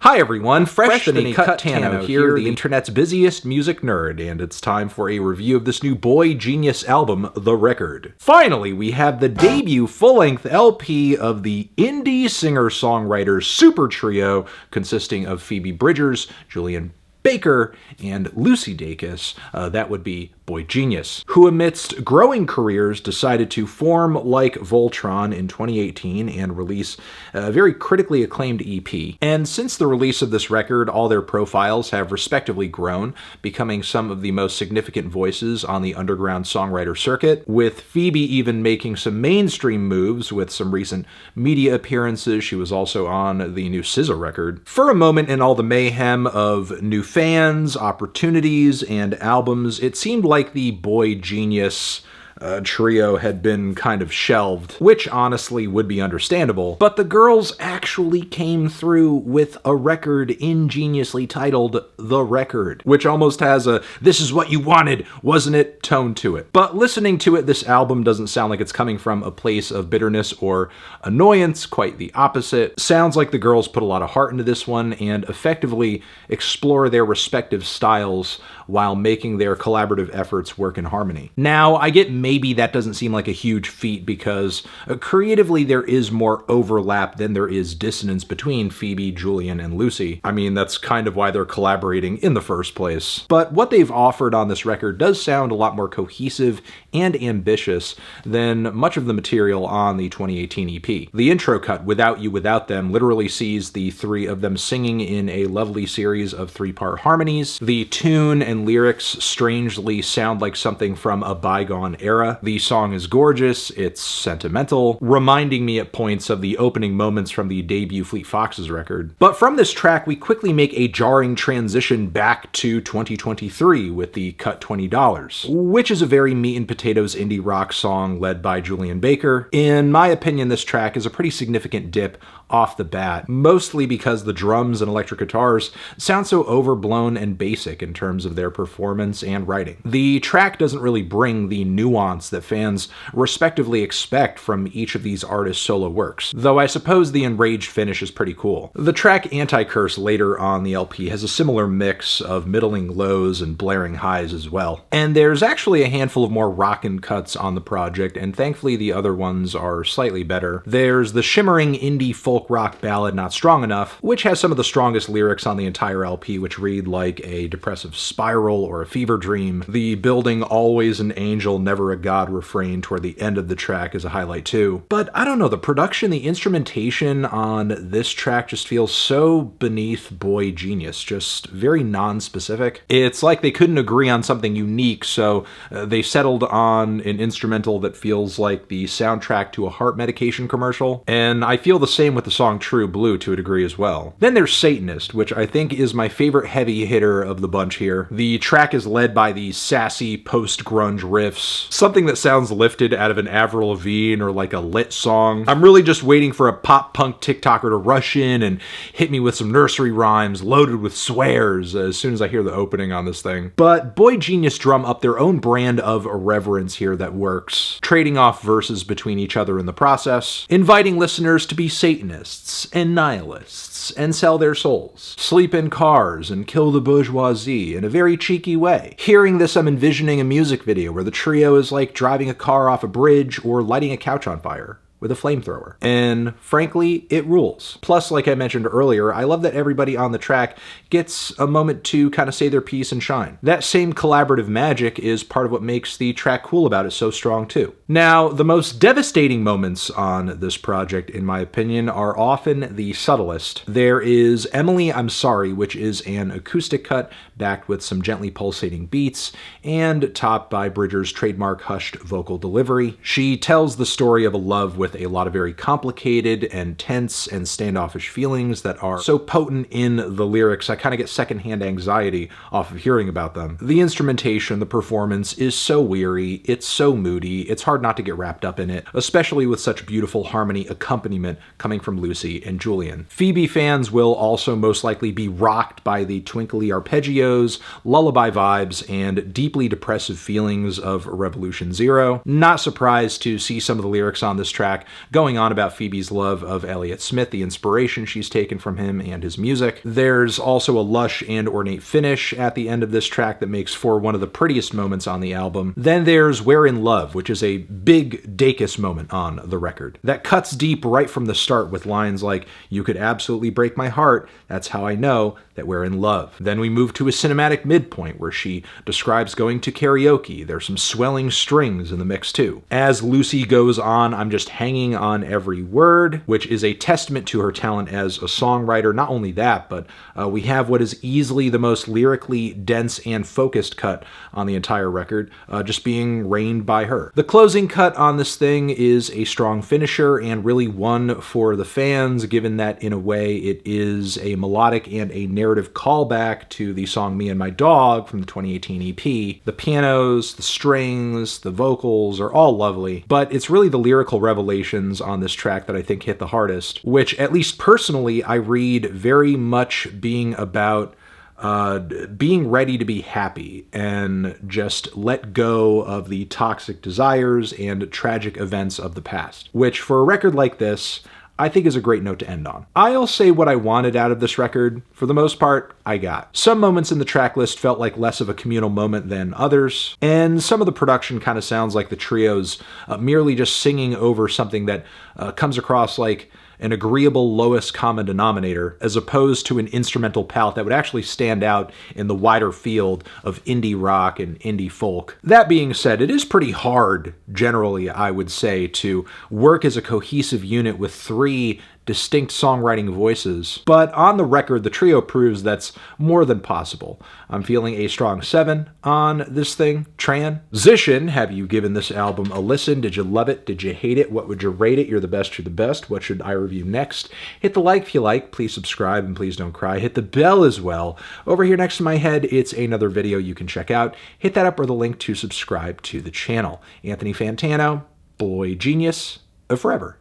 Hi everyone, Fresh Than a Cut Tano here, the internet's busiest music nerd, and it's time for a review of this new Boy Genius album, The Record. Finally, we have the debut full-length LP of the indie singer-songwriter super trio consisting of Phoebe Bridgers, Julien Baker, and Lucy Dacus. That would be BOYGENIUS, who amidst growing careers decided to form like Voltron in 2018 and release a very critically acclaimed EP. And since the release of this record, all their profiles have respectively grown, becoming some of the most significant voices on the underground songwriter circuit, with Phoebe even making some mainstream moves with some recent media appearances. She was also on the new SZA record. For a moment in all the mayhem of new fans, opportunities, and albums, it seemed like the BOYGENIUS trio had been kind of shelved, which honestly would be understandable, but the girls actually came through with a record ingeniously titled The Record, which almost has a "this is what you wanted, wasn't it?" tone to it. But listening to it, this album doesn't sound like it's coming from a place of bitterness or annoyance, quite the opposite. Sounds like the girls put a lot of heart into this one and effectively explore their respective styles while making their collaborative efforts work in harmony. Now, I get maybe that doesn't seem like a huge feat because creatively there is more overlap than there is dissonance between Phoebe, Julien, and Lucy. I mean, that's kind of why they're collaborating in the first place. But what they've offered on this record does sound a lot more cohesive and ambitious than much of the material on the 2018 EP. The intro cut, Without You, Without Them, literally sees the three of them singing in a lovely series of three-part harmonies. The tune and lyrics strangely sound like something from a bygone era. The song is gorgeous, it's sentimental, reminding me at points of the opening moments from the debut Fleet Foxes record. But from this track, we quickly make a jarring transition back to 2023 with the Cut $20, which is a very meat and potatoes indie rock song led by Julien Baker. In my opinion, this track is a pretty significant dip off the bat, mostly because the drums and electric guitars sound so overblown and basic in terms of their performance and writing. The track doesn't really bring the nuance that fans respectively expect from each of these artists' solo works, though I suppose the enraged finish is pretty cool. The track Anti-Curse later on the LP has a similar mix of middling lows and blaring highs as well. And there's actually a handful of more rockin' cuts on the project, and thankfully the other ones are slightly better. There's the shimmering indie folk rock ballad Not Strong Enough, which has some of the strongest lyrics on the entire LP, which read like a depressive spiral or a fever dream. The building always an angel, never a god refrain toward the end of the track is a highlight too. But I don't know, the production, the instrumentation on this track just feels so beneath BOYGENIUS, just very non-specific. It's like they couldn't agree on something unique, so they settled on an instrumental that feels like the soundtrack to a heart medication commercial, and I feel the same with the song True Blue to a degree as well. Then there's Satanist, which I think is my favorite heavy hitter of the bunch here. The track is led by these sassy post-grunge riffs, something that sounds lifted out of an Avril Lavigne or like a Lit song. I'm really just waiting for a pop-punk TikToker to rush in and hit me with some nursery rhymes loaded with swears as soon as I hear the opening on this thing. But BOYGENIUS drum up their own brand of irreverence here that works, trading off verses between each other in the process, inviting listeners to be Satanists and nihilists and sell their souls, sleep in cars and kill the bourgeoisie in a very cheeky way. Hearing this, I'm envisioning a music video where the trio is like driving a car off a bridge or lighting a couch on fire with a flamethrower. And frankly, it rules. Plus, like I mentioned earlier, I love that everybody on the track gets a moment to kind of say their piece and shine. That same collaborative magic is part of what makes the track Cool About It so strong too. Now, the most devastating moments on this project, in my opinion, are often the subtlest. There is Emily, I'm Sorry, which is an acoustic cut backed with some gently pulsating beats and topped by Bridgers' trademark hushed vocal delivery. She tells the story of a love with a lot of very complicated and tense and standoffish feelings that are so potent in the lyrics, I kind of get secondhand anxiety off of hearing about them. The instrumentation, the performance is so weary, it's so moody, it's hard not to get wrapped up in it, especially with such beautiful harmony accompaniment coming from Lucy and Julien. Phoebe fans will also most likely be rocked by the twinkly arpeggios, lullaby vibes, and deeply depressive feelings of Revolution Zero. Not surprised to see some of the lyrics on this track track, going on about Phoebe's love of Elliott Smith, the inspiration she's taken from him and his music. There's also a lush and ornate finish at the end of this track that makes for one of the prettiest moments on the album. Then there's We're in Love, which is a big Dacus moment on the record that cuts deep right from the start with lines like, "You could absolutely break my heart, that's how I know that we're in love." Then we move to a cinematic midpoint where she describes going to karaoke. There's some swelling strings in the mix too. As Lucy goes on, I'm just hanging on every word, which is a testament to her talent as a songwriter. Not only that, but we have what is easily the most lyrically dense and focused cut on the entire record, just being reigned by her. The closing cut on this thing is a strong finisher and really one for the fans, given that in a way it is a melodic and a narrative callback to the song Me and My Dog from the 2018 EP. The pianos, the strings, the vocals are all lovely, but it's really the lyrical revelations on this track that I think hit the hardest, which at least personally I read very much being about being ready to be happy and just let go of the toxic desires and tragic events of the past, which for a record like this, I think is a great note to end on. I'll say what I wanted out of this record. For the most part, I got. Some moments in the track list felt like less of a communal moment than others, and some of the production kind of sounds like the trio's merely just singing over something that comes across like an agreeable lowest common denominator, as opposed to an instrumental palette that would actually stand out in the wider field of indie rock and indie folk. That being said, it is pretty hard, generally, I would say, to work as a cohesive unit with three distinct songwriting voices, but on the record, the trio proves that's more than possible. I'm feeling a strong 7 on this thing. Transition, have you given this album a listen? Did you love it? Did you hate it? What would you rate it? You're the best, you're the best. What should I review next? Hit the like if you like. Please subscribe and please don't cry. Hit the bell as well. Over here next to my head, it's another video you can check out. Hit that up or the link to subscribe to the channel. Anthony Fantano, Boy Genius, forever.